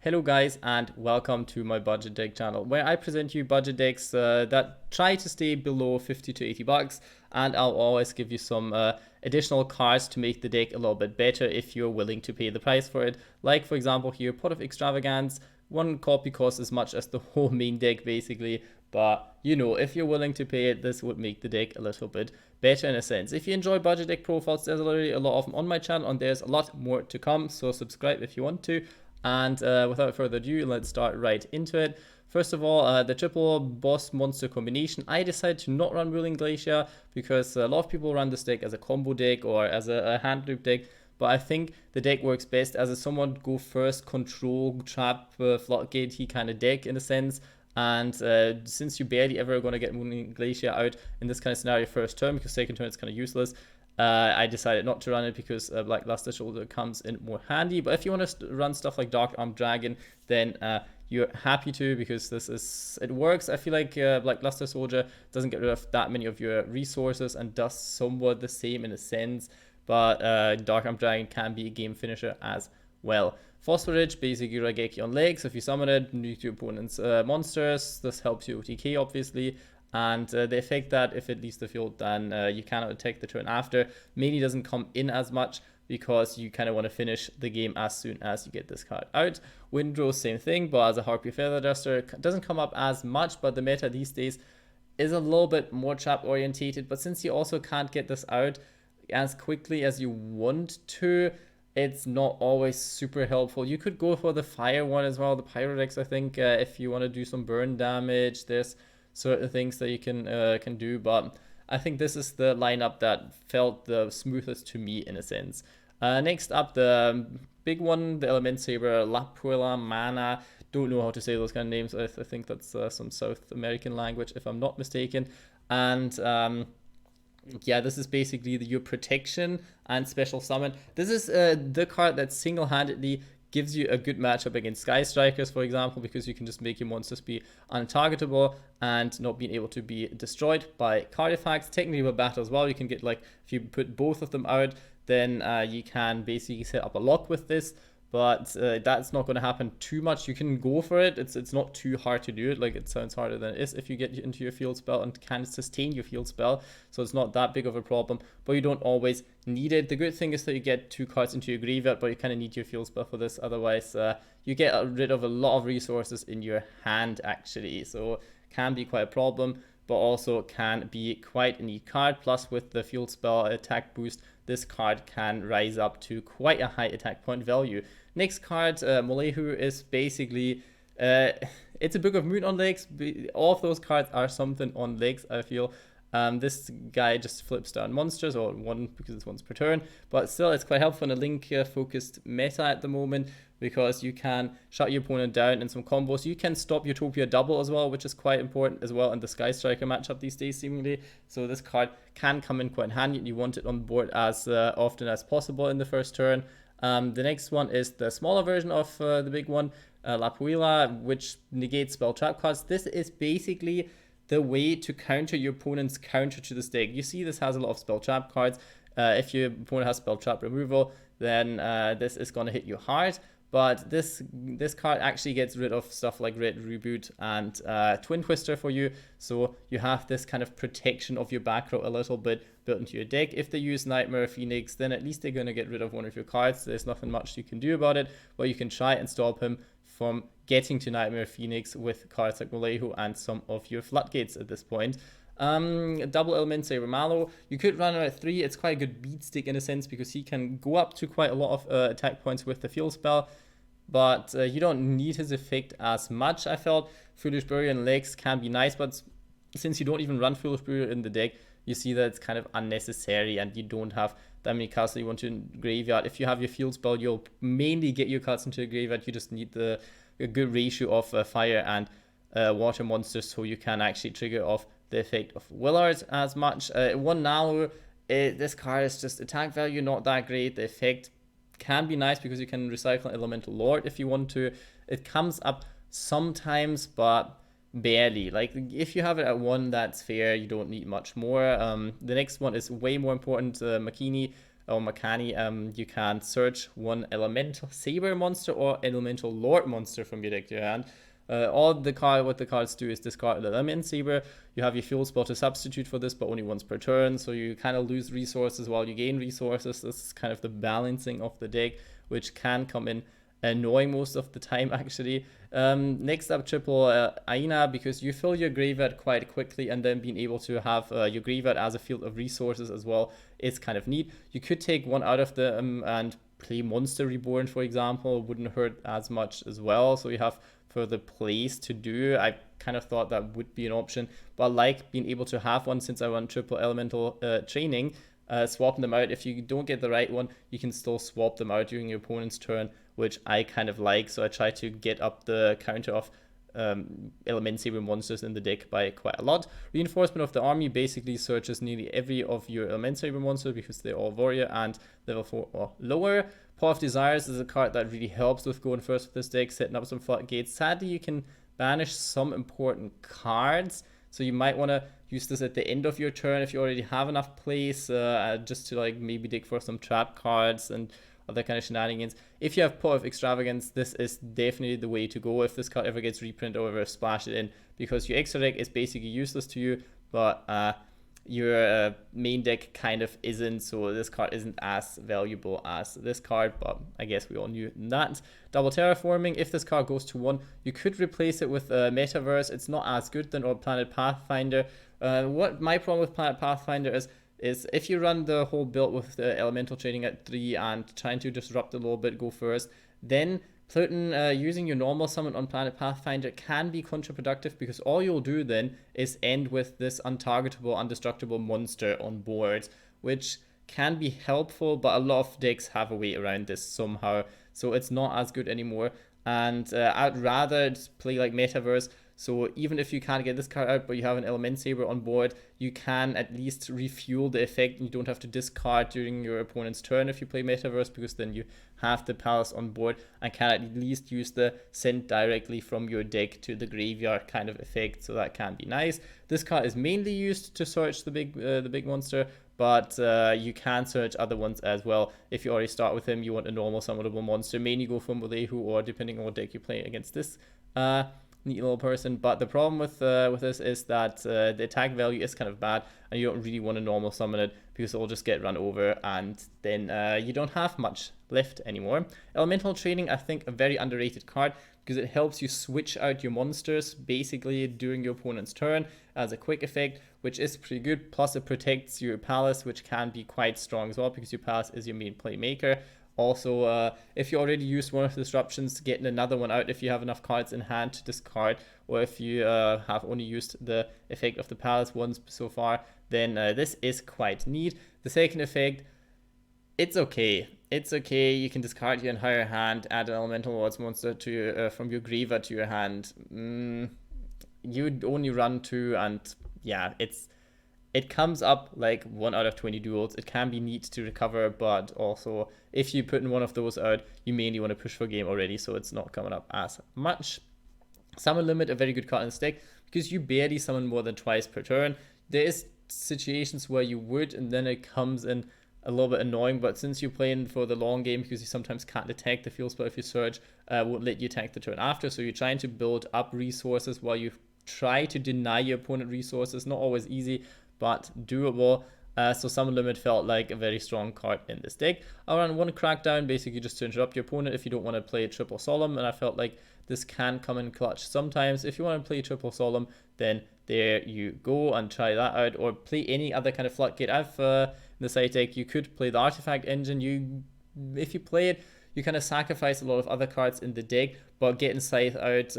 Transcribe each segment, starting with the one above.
Hello guys and welcome to my budget deck channel where I present you budget decks that try to stay below 50 to 80 bucks, and I'll always give you some additional cards to make the deck a little bit better if you're willing to pay the price for it. Like for example here, Pot of Extravagance. One copy costs as much as the whole main deck basically, but you know, if you're willing to pay it, this would make the deck a little bit better in a sense. If you enjoy budget deck profiles, there's literally a lot of them on my channel and there's a lot more to come, so subscribe if you want to. And without further ado, let's start right into it. First of all, the triple boss monster combination. I decided to not run Ruling Glacier because a lot of people run this deck as a combo deck or as a hand loop deck. But I think the deck works best as a somewhat go first control trap floodgate kind of deck in a sense. And since you barely ever going to get Ruling Glacier out in this kind of scenario first turn, because second turn it's kind of useless, I decided not to run it because Black Luster Soldier comes in more handy. But if you want to run stuff like Dark Armed Dragon, then you're happy to, because it works. I feel like Black Luster Soldier doesn't get rid of that many of your resources and does somewhat the same in a sense, but Dark Armed Dragon can be a game finisher as well. Phosphorage, basically Raigeki on legs. If you summon it, nuke your opponent's monsters. This helps you OTK obviously. And the effect that if it leaves the field, then you cannot attack the turn after, mainly doesn't come in as much because you kind of want to finish the game as soon as you get this card out. Windrow, same thing, but as a Harpy Feather Duster, it doesn't come up as much, but the meta these days is a little bit more trap orientated. But since you also can't get this out as quickly as you want to, it's not always super helpful. You could go for the fire one as well, the Pyrodex, I think, if you want to do some burn damage. There's certain things that you can do, but I think this is the lineup that felt the smoothest to me in a sense. Next up, the big one, the Elementsaber, La Puella Mana. Don't know how to say those kind of names. I think that's some South American language, if I'm not mistaken. And yeah, this is basically your protection and special summon. This is the card that single-handedly gives you a good matchup against Sky Strikers, for example, because you can just make your monsters be untargetable and not being able to be destroyed by card effects. Technically with battle as well, you can get, like, if you put both of them out, then you can basically set up a lock with this. But that's not going to happen too much. You can go for it. It's not too hard to do it. Like, it sounds harder than it is if you get into your field spell and can sustain your field spell. So it's not that big of a problem, but you don't always need it. The good thing is that you get 2 cards into your graveyard, but you kind of need your field spell for this. Otherwise, you get rid of a lot of resources in your hand, actually. So can be quite a problem, but also can be quite a neat card. Plus, with the field spell attack boost, this card can rise up to quite a high attack point value. Next card, Molehu, is basically, it's a Book of Moon on legs. All of those cards are something on legs, I feel. This guy just flips down monsters, or one because it's once per turn, but still it's quite helpful in a link focused meta at the moment, because you can shut your opponent down in some combos. You can stop Utopia double as well, which is quite important as well in the Sky Striker matchup these days seemingly. So this card can come in quite handy, and you want it on board as often as possible in the first turn. The next one is the smaller version of the big one, La Puella, which negates spell trap cards. This is basically the way to counter your opponent's counter to this deck. You see this has a lot of spell trap cards. If your opponent has spell trap removal, then this is going to hit you hard. But this card actually gets rid of stuff like Red Reboot and Twin Twister for you. So you have this kind of protection of your back row a little bit built into your deck. If they use Nightmare Phoenix, then at least they're going to get rid of one of your cards. There's nothing much you can do about it, but you can try and stop him from getting to Nightmare Phoenix with cards like Molehu and some of your floodgates at this point. Double Elementsaber Mallow. You could run at 3. It's quite a good beat stick in a sense, because he can go up to quite a lot of attack points with the field spell, but you don't need his effect as much, I felt. Foolish Burial and legs can be nice, but since you don't even run Foolish Burial in the deck, you see that it's kind of unnecessary, and you don't have that many cards that you want to graveyard. If you have your field spell, you'll mainly get your cards into the graveyard. You just need a good ratio of fire and water monsters, so you can actually trigger off the effect of Willard as much. One now, this card is just attack value not that great. The effect can be nice because you can recycle an Elemental Lord if you want to. It comes up sometimes, but barely. Like, if you have it at 1, that's fair. You don't need much more. The next one is way more important, Makini. or Makani, you can search one Elementsaber monster or Elemental Lord monster from your deck to your hand. What the cards do is discard the Elementsaber. You have your fuel spell to substitute for this, but only once per turn, so you kind of lose resources while you gain resources. This is kind of the balancing of the deck, which can come in annoying most of the time, actually. Next up, triple Aina, because you fill your graveyard quite quickly, and then being able to have your graveyard as a field of resources as well is kind of neat. You could take one out of the and play Monster Reborn, for example. Wouldn't hurt as much as well, so you have further plays to do. I kind of thought that would be an option, but I like being able to have one since I run triple elemental training. Swapping them out. If you don't get the right one, you can still swap them out during your opponent's turn, which I kind of like. So I try to get up the counter of Elementsaber monsters in the deck by quite a lot. Reinforcement of the army basically searches nearly every of your Elementsaber monsters because they're all warrior and level 4 or lower. Paw of Desires is a card that really helps with going first with this deck, setting up some floodgates. Sadly, you can banish some important cards, so you might want to use this at the end of your turn if you already have enough place, just to like maybe dig for some trap cards and other kind of shenanigans. If you have Paw of Extravagance, this is definitely the way to go if this card ever gets reprinted or ever splash it in, because your extra deck is basically useless to you, but your main deck kind of isn't, so this card isn't as valuable as this card, but I guess we all knew that. Double Terraforming, if this card goes to 1, you could replace it with Metaverse. It's not as good than Planet Pathfinder. What my problem with Planet Pathfinder is if you run the whole build with the elemental trading at 3 and trying to disrupt a little bit, go first, then putting using your normal summon on Planet Pathfinder can be counterproductive, because all you'll do then is end with this untargetable, undestructible monster on board, which can be helpful, but a lot of decks have a way around this somehow, so it's not as good anymore. And I'd rather just play like Metaverse. So even if you can't get this card out, but you have an Elementsaber on board, you can at least refuel the effect, and you don't have to discard during your opponent's turn if you play Metaverse, because then you have the palace on board and can at least use the send directly from your deck to the graveyard kind of effect. So that can be nice. This card is mainly used to search the big monster, but you can search other ones as well. If you already start with him, you want a normal summonable monster, mainly go for Mulehu, or depending on what deck you play against this neat little person. But the problem with this is that the attack value is kind of bad, and you don't really want to normal summon it, because it'll just get run over, and then you don't have much left anymore. Elemental Training, I think, a very underrated card, because it helps you switch out your monsters basically during your opponent's turn as a quick effect, which is pretty good. Plus it protects your palace, which can be quite strong as well, because your palace is your main playmaker. Also, if you already used one of the disruptions, getting another one out if you have enough cards in hand to discard, or if you have only used the effect of the palace once so far, then this is quite neat. The second effect, it's okay. It's okay. You can discard your entire hand, add an Elemental Lords monster to your, from your graveyard to your hand. You'd only run 2, and yeah, it comes up like 1 out of 20 duels. It can be neat to recover, but also if you put in one of those out, you mainly want to push for game already, so it's not coming up as much. Summon Limit, a very good card in this deck, because you barely summon more than twice per turn. There is situations where you would, and then it comes in a little bit annoying, but since you're playing for the long game, because you sometimes can't detect the field spell if you search, won't let you attack the turn after, so you're trying to build up resources while you try to deny your opponent resources. Not always easy, but doable. So Summon Limit felt like a very strong card in this deck. I ran 1 Crackdown, basically just to interrupt your opponent if you don't want to play Triple Solemn, and I felt like this can come in clutch sometimes. If you want to play Triple Solemn, then there you go, and try that out, or play any other kind of floodgate. I've in the side deck, you could play the Artifact Engine. If you play it, you kind of sacrifice a lot of other cards in the deck, but getting Scythe out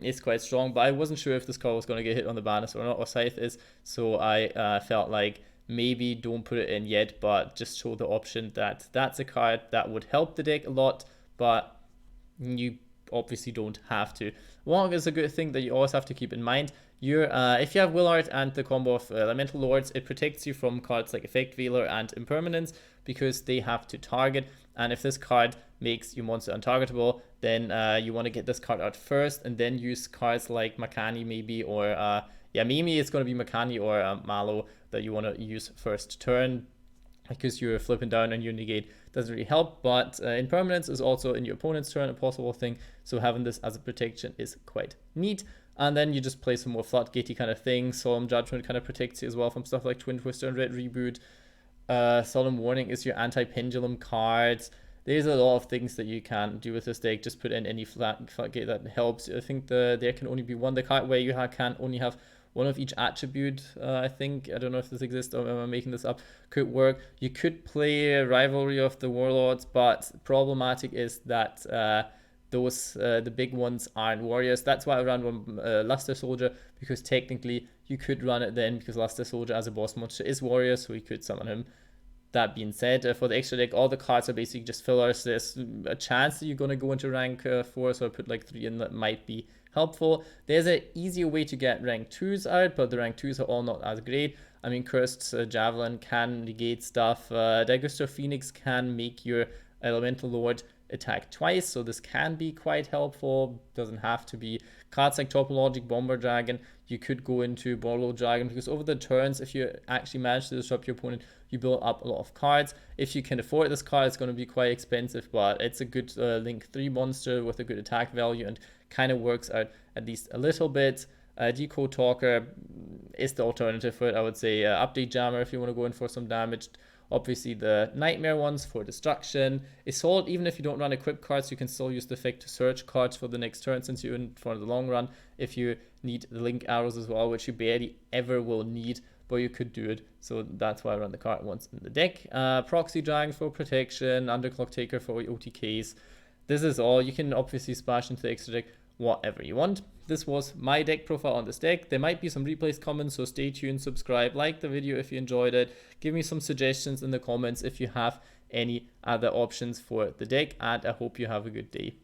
is quite strong. But I wasn't sure if this card was going to get hit on the banners or not, or Scythe is, so I felt like maybe don't put it in yet, but just show the option that that's a card that would help the deck a lot, but you obviously don't have to. One is a good thing that you always have to keep in mind. If you have Willard and the combo of Elemental Lords, it protects you from cards like Effect Veiler and Impermanence, because they have to target, and if this card makes your monster untargetable, then you want to get this card out first, and then use cards like Makani maybe, or yeah, maybe it's going to be Makani or Malo that you want to use first turn. because you're flipping down and your negate doesn't really help. But impermanence is also in your opponent's turn a possible thing, so having this as a protection is quite neat. And then you just play some more floodgatey kind of things. Solemn Judgment kind of protects you as well from stuff like Twin Twister and Red Reboot. Solemn Warning is your anti-pendulum cards. There's a lot of things that you can do with this deck. Just put in any floodgate that helps. I think there can only be one. The card where you can only have one of each attribute, I think. I don't know if this exists or am I making this up. Could work. You could play Rivalry of the Warlords, but problematic is that the big ones aren't warriors. That's why I ran one Luster Soldier, because technically you could run it then, because Luster Soldier as a boss monster is warrior, so you could summon him. That being said, for the extra deck, all the cards are basically just fillers. There's a chance that you're going to go into rank 4, so I put like 3 in that might be helpful. There's an easier way to get rank 2s out, but the rank 2s are all not as great. I mean, Cursed Javelin can negate stuff. Daguster Phoenix can make your Elemental Lord attack twice, so this can be quite helpful. Doesn't have to be. Cards like Topologic Bomber Dragon, you could go into Borlow Dragon, because over the turns, if you actually manage to disrupt your opponent, you build up a lot of cards. If you can afford this card, it's going to be quite expensive, but it's a good link 3 monster with a good attack value and kind of works out at least a little bit. Decode Talker is the alternative for it, I would say. Update Jammer if you want to go in for some damage. Obviously, the Nightmare ones for destruction. Assault, even if you don't run equipped cards, you can still use the effect to search cards for the next turn, since you're in for the long run. If you need the link arrows as well, which you barely ever will need, but you could do it. So that's why I run the card once in the deck. Proxy Dragon for protection, Underclock Taker for OTKs. This is all. You can obviously splash into the extra deck whatever you want. This was my deck profile on this deck. There might be some replays coming, so stay tuned, subscribe, like the video if you enjoyed it. Give me some suggestions in the comments if you have any other options for the deck, and I hope you have a good day.